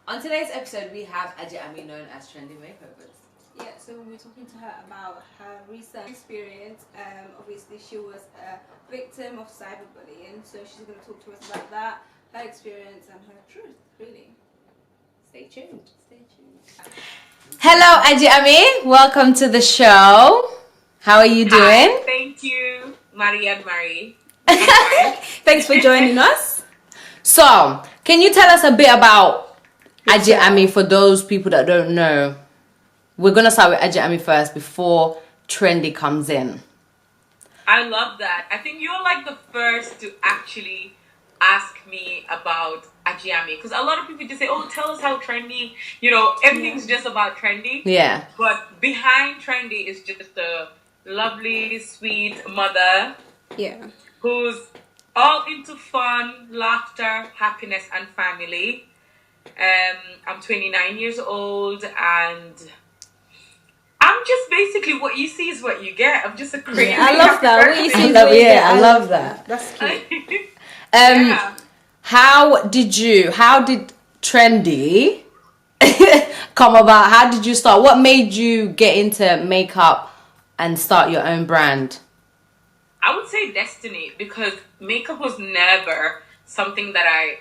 On today's episode, we have Ami known as Trendy Makeovers. Yeah, so we're talking to her about her recent experience. Obviously, she was a victim of cyberbullying, so she's going to talk to us about that, her experience, and her truth, really. Stay tuned. Stay tuned. Hello, Ami. Welcome to the show. How are you doing? Hi, thank you, Marie and Marie. Thanks for joining us. So, can you tell us a bit about Ami for those people that don't know? We're going to start with Ami first before Trendy comes in. I love that. I think you're like the first to actually ask me about Ami, because a lot of people just say, oh, tell us how Trendy, everything's just about Trendy. Yeah. But behind Trendy is just a lovely, sweet mother. Yeah. Who's all into fun, laughter, happiness, and family. I'm 29 years old, and I'm just basically what you see is what you get. I'm just a crazy. I love that. What you see is what you get. I love that. That's cute. Yeah. How did Trendy come about? How did you start? What made you get into makeup and start your own brand? I would say destiny, because makeup was never something that I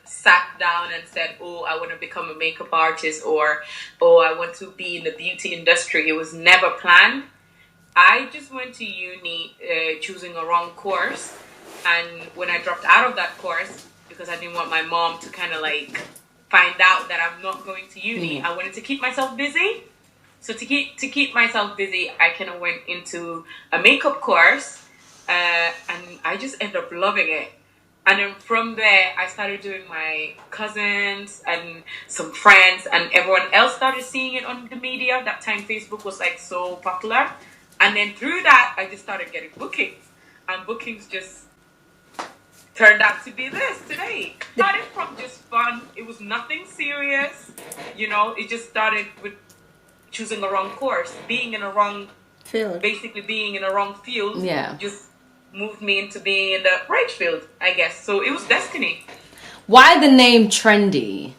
sat down and said, oh, I want to become a makeup artist, or oh, I want to be in the beauty industry. It was never planned. I just went to uni choosing a wrong course, and when I dropped out of that course, because I didn't want my mom to kind of find out that I'm not going to uni, I wanted to keep myself busy. So to keep myself busy, I kind of went into a makeup course, and I just ended up loving it. And then from there, I started doing my cousins and some friends, and everyone else started seeing it on the media. That time, Facebook was so popular. And then through that, I just started getting bookings, and bookings just turned out to be this today. Started from just fun. It was nothing serious. It just started with choosing the wrong course, being in a wrong field. Basically being in a wrong field. Yeah. Just moved me into being in the right field, I guess. So it was destiny. Why the name Trendy?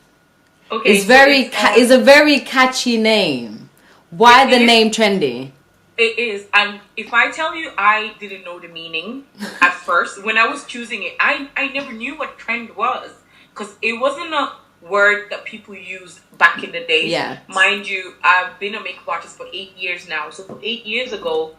Okay, it's a very catchy name. Why the name Trendy? It is. And if I tell you, I didn't know the meaning at first. When I was choosing it, I never knew what trend was, because it wasn't a word that people used back in the day. Yeah. Mind you, I've been a makeup artist for 8 years now. So for 8 years ago,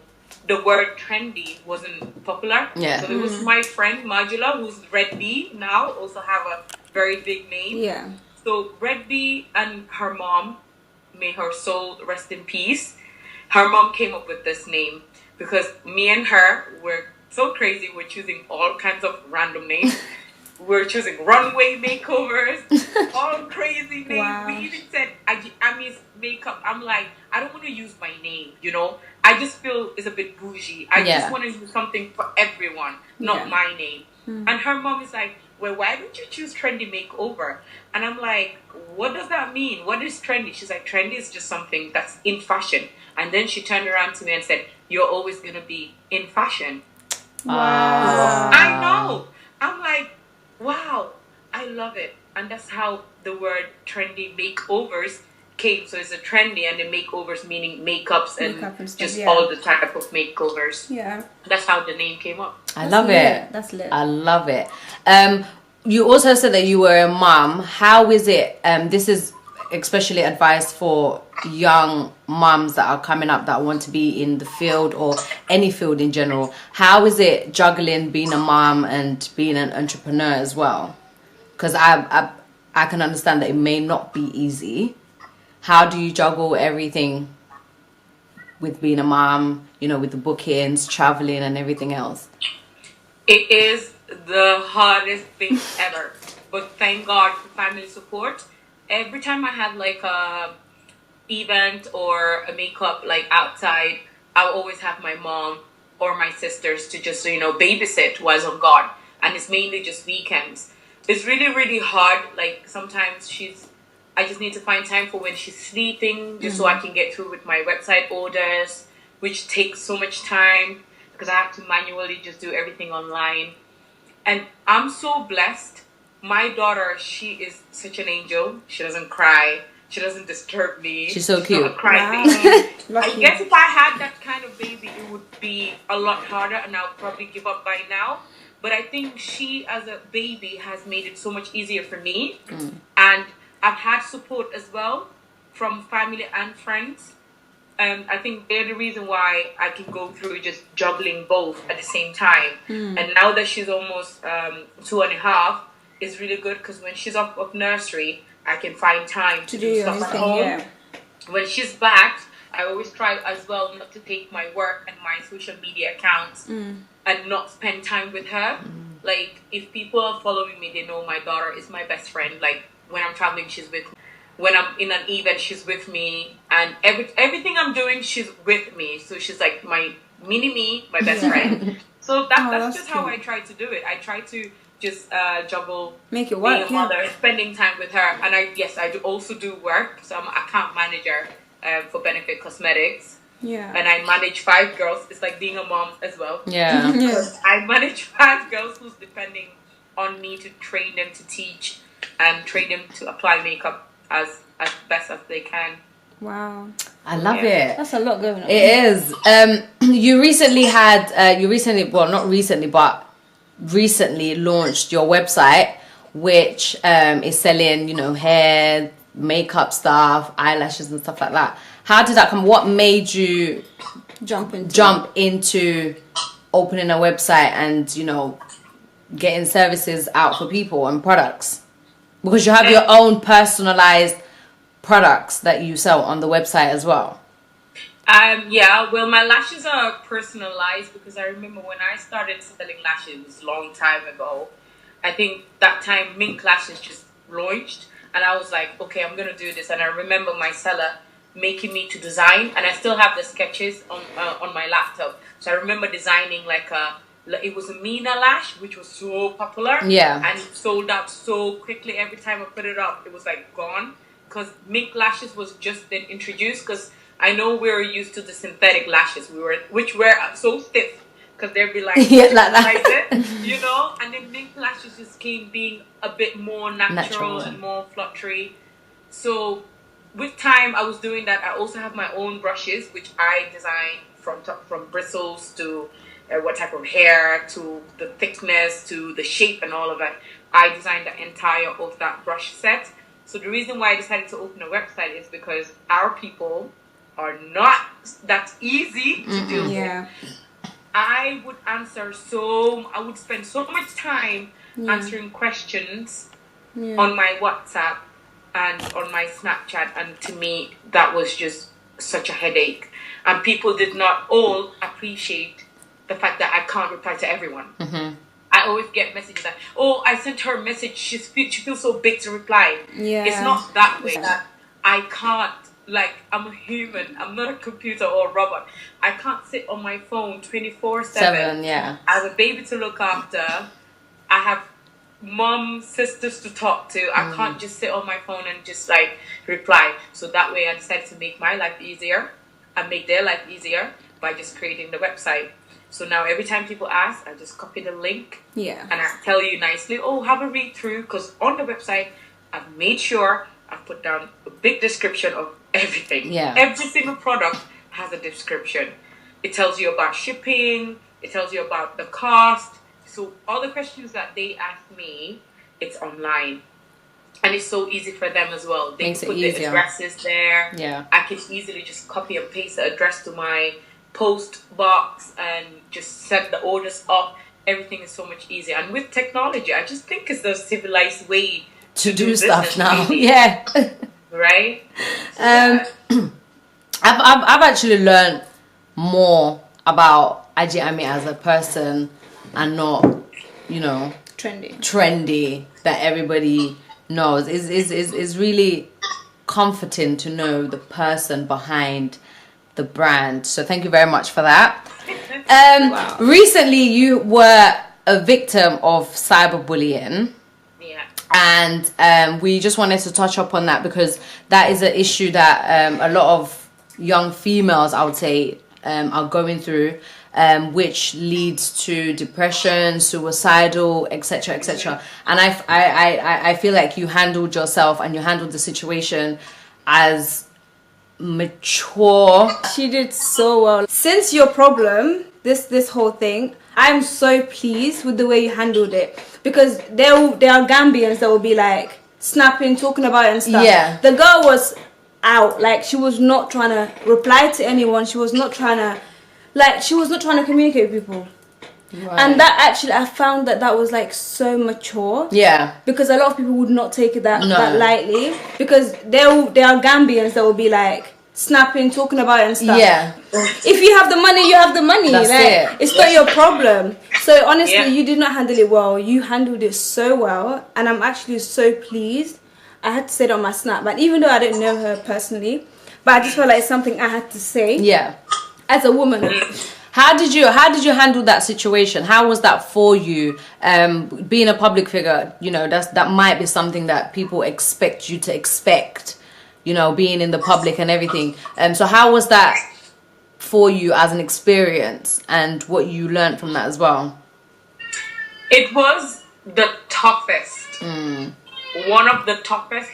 the word trendy wasn't popular. Yeah. So it was my friend Majula, who's Red Bee now, also have a very big name. Yeah. So Red Bee and her mom, may her soul rest in peace, her mom came up with this name because me and her were so crazy. We're choosing all kinds of random names. We're choosing runway makeovers, all crazy names. Wow. We even said Ami's makeup. I'm like, I don't want to use my name, I just feel it's a bit bougie. I just want to use something for everyone, not my name. And her mom is like, well, why don't you choose Trendy Makeover? And I'm like, what does that mean? What is trendy? She's like, trendy is just something that's in fashion. And then she turned around to me and said, you're always going to be in fashion. Wow. I know. I'm like, wow, I love it. And that's how the word Trendy Makeovers came. So it's a trendy, and the makeovers meaning makeups and stuff, just all the type of makeovers. Yeah. That's how the name came up. I love it. That's lit. I love it. You also said that you were a mom. How is it? This is especially advice for young moms that are coming up that want to be in the field or any field in general. How is it juggling being a mom and being an entrepreneur as well? Because I can understand that it may not be easy. How do you juggle everything with being a mom, with the bookings, traveling and everything else? It is the hardest thing ever. But thank God for family support. Every time I had a event or a makeup outside, I'll always have my mom or my sisters to just babysit while I was on guard. And it's mainly just weekends. It's really, really hard. Sometimes I just need to find time for when she's sleeping, just so I can get through with my website orders, which takes so much time because I have to manually just do everything online. And I'm so blessed. my daughter, she is such an angel. She doesn't cry. She doesn't disturb me. She's so cute. Not a cry Wow. baby. Lucky. I guess if I had that kind of baby, it would be a lot harder, and I'll probably give up by now. But I think she, as a baby, has made it so much easier for me. And I've had support as well from family and friends. I think they're the reason why I can go through just juggling both at the same time. And now that she's almost 2.5, it's really good because when she's off of nursery, I can find time to do stuff at home. Yeah. When she's back, I always try as well not to take my work and my social media accounts and not spend time with her. Like, if people are following me, they know my daughter is my best friend. Like, when I'm traveling, she's with me. When I'm in an event, she's with me. And everything I'm doing, she's with me. So she's like my mini-me, my best friend. So that's just how I try to do it. I try to just juggle Make it being work. a mother, spending time with her. And I also do work. So I'm an account manager for Benefit Cosmetics. Yeah. And I manage 5 girls. It's like being a mom as well. Yeah. Yes. I manage 5 girls who's depending on me to train them to teach and train them to apply makeup as best as they can. Wow. I love it. That's a lot going on. It is. You recently recently launched your website, which is selling, hair, makeup stuff, eyelashes and stuff like that. How did that come? What made you jump into opening a website and, getting services out for people and products? Because you have your own personalized products that you sell on the website as well. Yeah, well, my lashes are personalized because I remember when I started selling lashes, it was a long time ago. I think that time Mink Lashes just launched and I was like, okay, I'm going to do this. And I remember my seller making me to design, and I still have the sketches on my laptop. So I remember designing it was a Mina lash, which was so popular. Yeah. And it sold out so quickly. Every time I put it up, it was like gone. Because Mink Lashes was just then introduced. Because I know we're used to the synthetic lashes, which were so stiff. Because they'd be like, yeah, like that. Like that, And then Mink Lashes just came being a bit more natural and more fluttery. So with time, I was doing that. I also have my own brushes, which I design from bristles to what type of hair, to the thickness, to the shape and all of that. I designed the entire of that brush set. So the reason why I decided to open a website is because our people are not that easy to deal with. I would spend so much time answering questions on my WhatsApp and on my Snapchat, and to me that was just such a headache. And people did not all appreciate the fact that I can't reply to everyone. I always get messages like, oh, I sent her a message, she feels so big to reply. It's not that way. That I can't, I'm a human, I'm not a computer or a robot. I can't sit on my phone 24/7. I have a baby to look after. I have mom, sisters to talk to. I can't just sit on my phone and just reply. So that way I decided to make my life easier and make their life easier by just creating the website. So now every time people ask, I just copy the link and I tell you nicely, oh, have a read through, because on the website I've made sure I've put down a big description of everything. Every single product has a description. It tells you about shipping, it tells you about the cost. So all the questions that they ask me, it's online. And it's so easy for them as well. They can put the addresses there. I can easily just copy and paste the address to my post box and just set the orders up. Everything is so much easier. And with technology, I just think it's the civilized way to do stuff now. Really. Right? So I've actually learned more about Ajay as a person and not, trendy that everybody knows. Is really comforting to know the person behind the brand. So thank you very much for that. Recently you were a victim of cyberbullying. And we just wanted to touch up on that because that is an issue that a lot of young females, I would say, are going through. which leads to depression, suicidal, etc., etc. And I feel like you handled yourself and you handled the situation as mature. She did so well. Since your problem, this whole thing, I'm so pleased with the way you handled it, because there are Gambians that will be like snapping, talking about it and stuff. Yeah. The girl was out. Like, she was not trying to reply to anyone. She was not trying to communicate with people. Right. And that actually, I found that was like so mature. Yeah. Because a lot of people would not take it that No. lightly. Because there are Gambians that will be like snapping, talking about it and stuff. Yeah. If you have the money, you have the money. That's like, it. It's not your problem. So honestly, Yeah. you did not handle it well. You handled it so well, and I'm actually so pleased. I had to say it on my snap, and even though I didn't know her personally, but I just felt like it's something I had to say. Yeah. As a woman. How did you handle that situation? How was that for you? Being a public figure, you know, that might be something that people expect you to expect, you know, being in the public and everything. So how was that for you as an experience, and what you learned from that as well? It was the toughest. One of the toughest,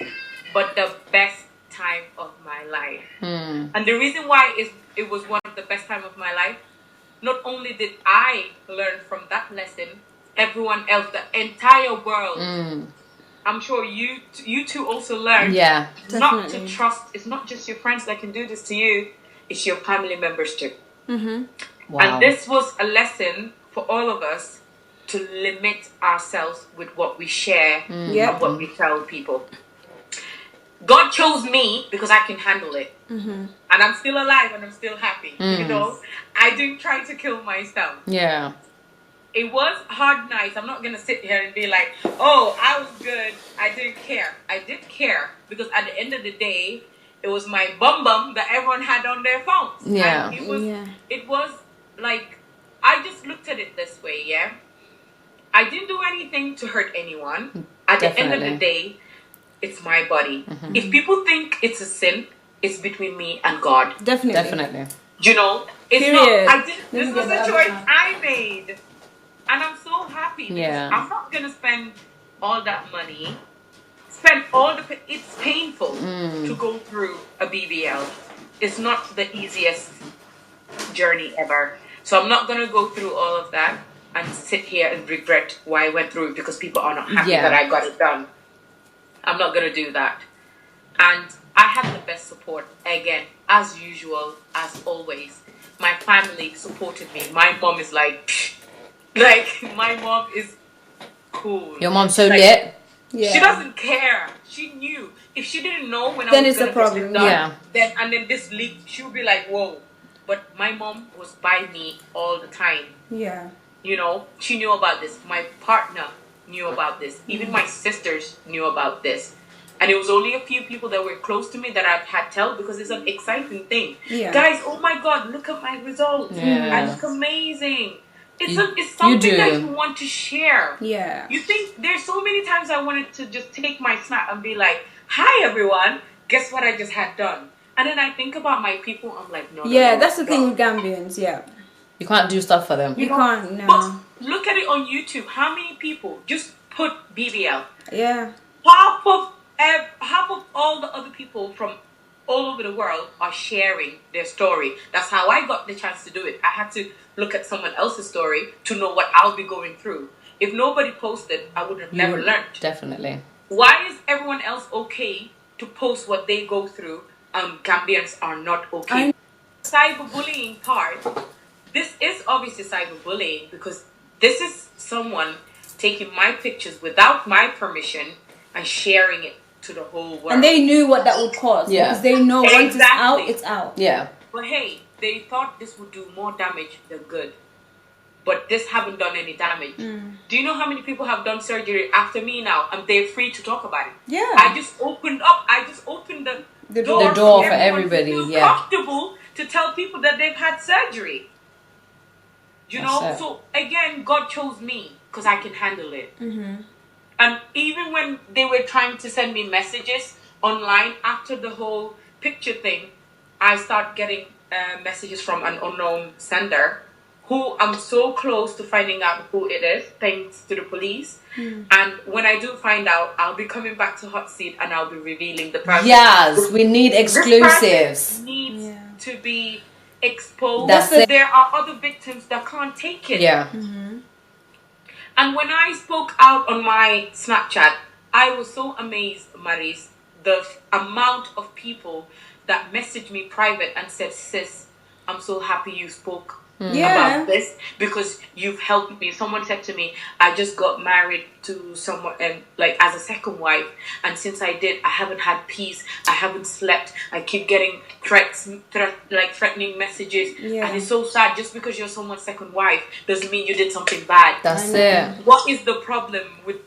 but the best time of my life. And the reason why it was one of the best time of my life, not only did I learn from that lesson, everyone else, the entire world, I'm sure you two also learned, Yeah. not to Definitely. trust. It's not just your friends that can do this to you, it's your family members too. Wow. And this was a lesson for all of us, to limit ourselves with what we share Yep. and what we tell people. God chose me because I can handle it. And I'm still alive and I'm still happy. You know, I didn't try to kill myself. Yeah. It was hard nights. I'm not going to sit here and be like, oh, I was good. I didn't care. I did care, because at the end of the day, it was my bum that everyone had on their phones. Yeah. And Yeah. it was like, I just looked at it this way, yeah? I didn't do anything to hurt anyone. At the end of Definitely. the day, it's my body. If people think it's a sin, it's between me and God. Definitely. You know, it's Period. not. This Let me was get a the choice other one. I made, and I'm so happy. Because Yeah. I'm not gonna spend all that money. It's painful to go through a BBL. It's not the easiest journey ever. So I'm not gonna go through all of that and sit here and regret why I went through it because people are not happy Yeah. that I got it done. I'm not gonna do that. And I had the best support, again, as usual, as always. My family supported me. My mom is like my mom is cool. Your mom's so Like, lit. Yeah. She doesn't care. She knew. If she didn't know when Then I was it's a gonna problem, get it done, yeah. then this leak, she would be like, whoa. But my mom was by me all the time. Yeah. You know, she knew about this. My partner knew about this. Even my sisters knew about this. And it was only a few people that were close to me that I've had tell, because it's an exciting thing. Yeah. Guys, oh my God, look at my results. Yeah. I look amazing. It's You something do. that you want to share. Yeah. You think, there's so many times I wanted to just take my snap and be like, hi everyone, guess what I just had done? And then I think about my people, I'm like, no. Yeah, no, that's the no. thing with Gambians, yeah. You can't do stuff for them. You can't, no. But look at it on YouTube. How many people just put BBL? Yeah. Half of all the other people from all over the world are sharing their story. That's how I got the chance to do it. I had to look at someone else's story to know what I'll be going through. If nobody posted, I would have never learned. Definitely. Why is everyone else okay to post what they go through? Gambians are not okay. Cyberbullying part. This is obviously cyberbullying, because this is someone taking my pictures without my permission and sharing it to the whole world. And they knew what that would cause. Yeah. Because they know once it's out, Exactly. it's out. Yeah. But hey, they thought this would do more damage than good. But this haven't done any damage. Do you know how many people have done surgery after me now? And they're free to talk about it. Yeah. I just opened the door, The door for everyone everybody, to feel yeah. comfortable to tell people that they've had surgery. You know? That's it. So again, God chose me because I can handle it. And even when they were trying to send me messages online after the whole picture thing, I start getting messages from an unknown sender who I'm so close to finding out who it is, thanks to the police. And when I do find out, I'll be coming back to Hotseat and I'll be revealing the person. Yes, we need This exclusives. person needs to be exposed. That's it. There are other victims that can't take it. Yeah. And when I spoke out on my Snapchat, I was so amazed, Maris, the amount of people that messaged me private and said, sis, I'm so happy you spoke about this because you've helped me. Someone said to me, I just got married to someone like as a second wife, and since I did, I haven't had peace. I haven't slept. I keep getting threatening messages, and it's so sad. Just because you're someone's second wife doesn't mean you did something bad. That's it. What is the problem with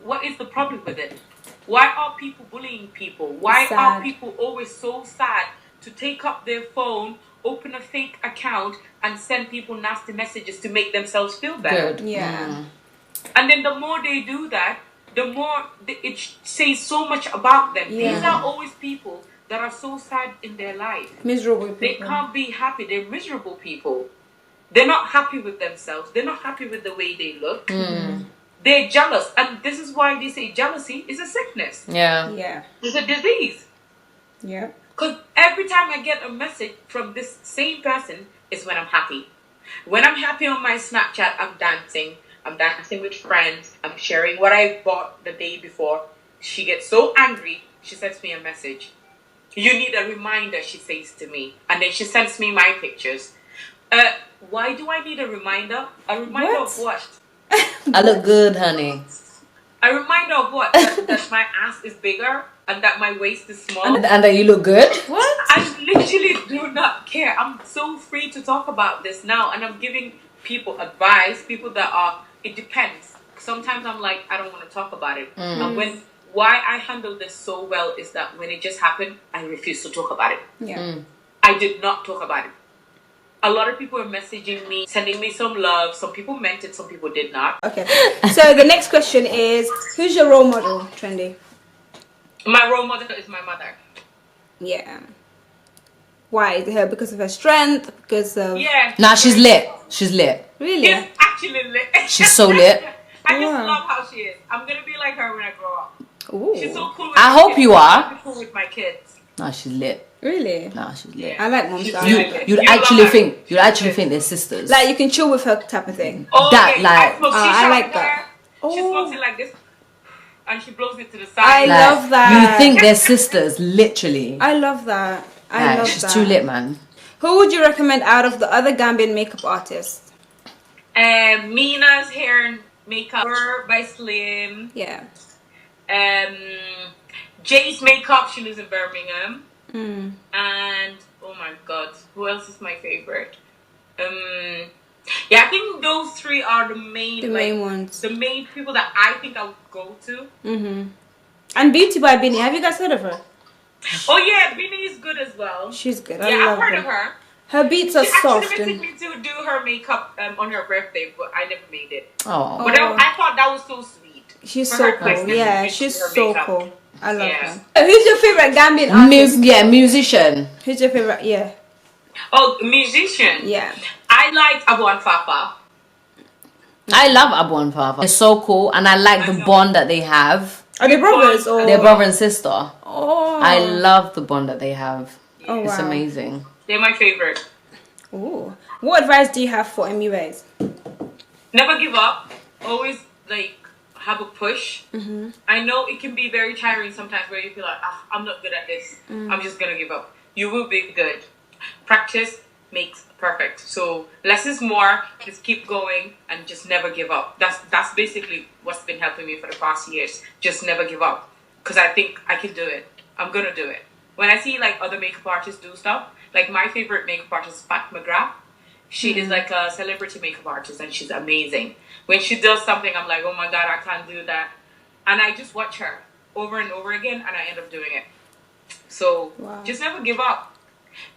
what is the problem with it? Why are people bullying people? Why are people always so sad to take up their phone, open a fake account, and send people nasty messages to make themselves feel better? Good. And then the more they do that, the more it says so much about them. These are always people that are so sad in their life. Miserable people. They can't be happy. They're miserable people. They're not happy with themselves. They're not happy with the way they look. They're jealous. And this is why they say jealousy is a sickness. Yeah. It's a disease. Because every time I get a message from this same person is when I'm happy. When I'm happy on my Snapchat, I'm dancing. I'm dancing with friends. I'm sharing what I bought the day before. She gets so angry, she sends me a message. You need a reminder, she says to me. And then she sends me my pictures. Why do I need a reminder? A reminder of what? I look good, honey. A reminder of what? That my ass is bigger and that my waist is small. And that you look good? What? I literally do not care. I'm so free to talk about this now. And I'm giving people advice. People that are, it depends. Sometimes I'm like, I don't want to talk about it. And why I handle this so well is that when it just happened, I refused to talk about it. I did not talk about it. A lot of people are messaging me, sending me some love. Some people meant it, some people did not. Okay. So the next question is, who's your role model, Trendy? My role model is my mother. Yeah. Why? Is it her because of her strength? Because of... Yeah. Nah, she's lit. She's lit. Really? She's actually lit. She's so lit. I just love how she is. I'm going to be like her when I grow up. Ooh. She's so cool with I my hope kids. you are. I'm cool with my kids. Nah, she's lit. Really? Nah, she's lit. I like mom's style. Like You'd You actually love her. think they're sisters. Like, you can chill with her type of thing. Oh, That, okay. like- I like that. She Oh. smokes it like this. And she blows it to the I side. love that. You think they're sisters, literally. I love that. I Like, love she's that. too lit, man. Who would you recommend out of the other Gambian makeup artists? Mina's hair and makeup by Slim. Yeah. Jay's makeup, she lives in Birmingham. Mm. And oh my god, who else is my favorite? Yeah, I think those three are the main ones. The main people that I think I would go to. Mm-hmm. And Beauty by Binny, have you guys heard of her? Oh yeah, Binny is good as well. She's good. Yeah, I love I've heard her. of her. Her beats are She soft. actually And... messaged me to do her makeup on her birthday, but I never made it. Oh. But I thought that was so sweet. She's For so her cool. Christmas, Yeah, she she's did her so makeup. cool. I love Yeah. her. Who's your favorite Gambian artist? Musician. Who's your favorite? Yeah. Oh, musician. Yeah. I like Abuan Fafa. I love Abu and Fafa. They're so cool, and I like the bond that they have. Are they brothers or? They're brother and sister. Oh. I love the bond that they have. Oh, It's wow. amazing. They're my favorite. Ooh. What advice do you have for MUAs? Never give up. Always have a push. Mm-hmm. I know it can be very tiring sometimes where you feel like, I'm not good at this. I'm just gonna give up. You will be good. Practice makes perfect. So less is more. Just keep going and just never give up. That's basically what's been helping me for the past years. Just never give up. Because I think I can do it. I'm gonna do it. When I see other makeup artists do stuff, my favorite makeup artist is Pat McGrath. She is like a celebrity makeup artist and she's amazing. When she does something, I'm like, oh my god, I can't do that. And I just watch her over and over again and I end up doing it. So just never give up.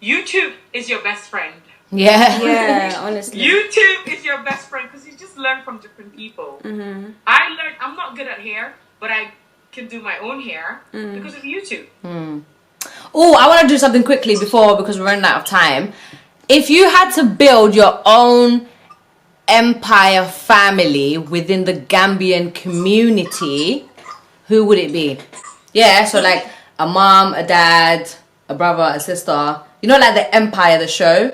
YouTube is your best friend. Yeah. Yeah, honestly. YouTube is your best friend because you just learn from different people. Mm-hmm. I learned, I'm not good at hair, but I can do my own hair because of YouTube. Oh, I want to do something quickly because we're running out of time. If you had to build your own empire family within the Gambian community, who would it be? Yeah, so like a mom, a dad, a brother, a sister. You know, like the Empire, the show.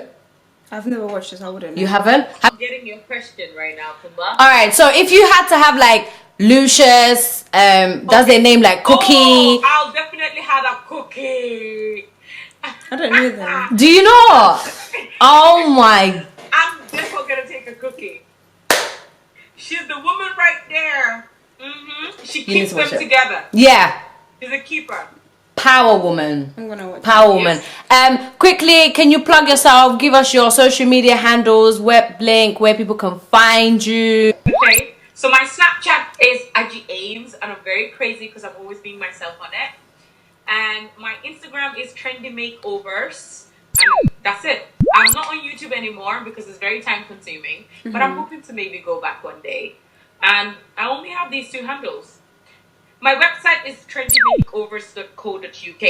I've never watched this. I wouldn't know. You haven't? I'm getting your question right now, Kumba. All right. So if you had to have like Lucius, does their name like Cookie? Oh, I'll definitely have a Cookie. I don't know them. Do you know? Oh my. I'm definitely gonna take a Cookie. She's the woman right there. She You need keeps to watch them it. together. Yeah. She's a keeper. Power woman. I'm gonna watch. Power woman. Quickly, can you plug yourself? Give us your social media handles, web link, where people can find you. Okay. So my Snapchat is Aji Ames, and I'm very crazy because I'm always being myself on it. And my Instagram is Trendymakeovers, and that's it. I'm not on YouTube anymore because it's very time consuming, but I'm hoping to maybe go back one day. And I only have these 2 handles. My website is trendymakeovers.co.uk.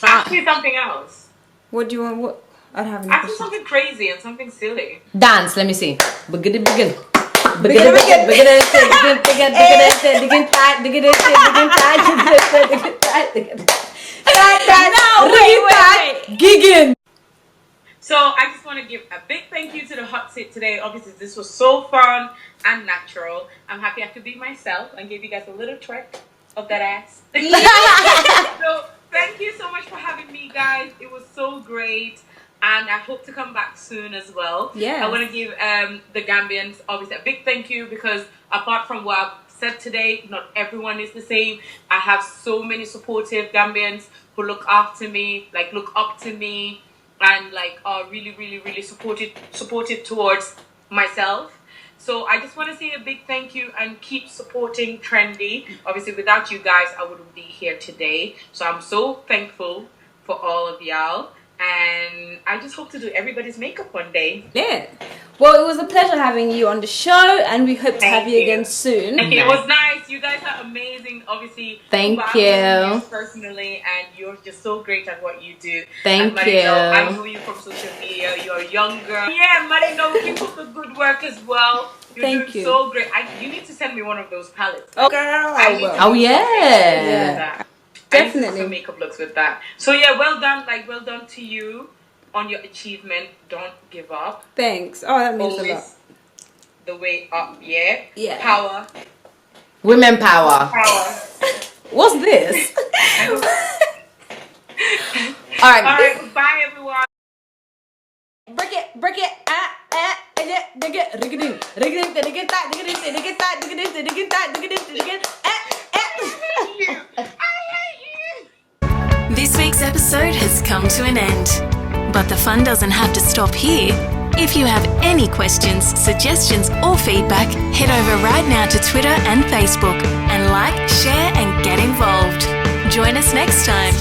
Ask me something else. What do you want? What? I don't have any Ask me questions. something crazy and something silly. Dance, let me see. Begin. Gigging. So I just want to give a big thank you to the hot seat today. Obviously, this was so fun and natural. I'm happy I could be myself and give you guys a little trick of that ass. So thank you so much for having me, guys. It was so great. And I hope to come back soon as well. Yeah. I want to give the Gambians, obviously, a big thank you because apart from what I've said today, not everyone is the same. I have so many supportive Gambians who look after me, like look up to me, and like are really, really, really supportive towards myself. So I just want to say a big thank you and keep supporting Trendy. Obviously, without you guys, I wouldn't be here today. So I'm so thankful for all of y'all. And I just hope to do everybody's makeup one day. Yeah. Well, it was a pleasure having you on the show, and we hope to have you again soon. Thank you. It was nice. You guys are amazing. Obviously, Thank Kumba, you. I know you personally, and you're just so great at what you do. Thank and you. I know you from social media. You're younger. Yeah, Marino, keep up the good work as well. You're Thank doing you. so great. You need to send me one of those palettes. Oh, girl, I will. Oh yeah. Yeah. Definitely. I need some makeup looks with that. So yeah, well done. Like well done to you on your achievement. Don't give up. Thanks. Oh, that means a lot. Always the way up. Yeah. Yeah. Power. Women power. Power. What's this? All All right. right. Goodbye, everyone. Break it. This week's episode has come to an end. But the fun doesn't have to stop here. If you have any questions, suggestions, or feedback, head over right now to Twitter and Facebook and like, share, and get involved. Join us next time.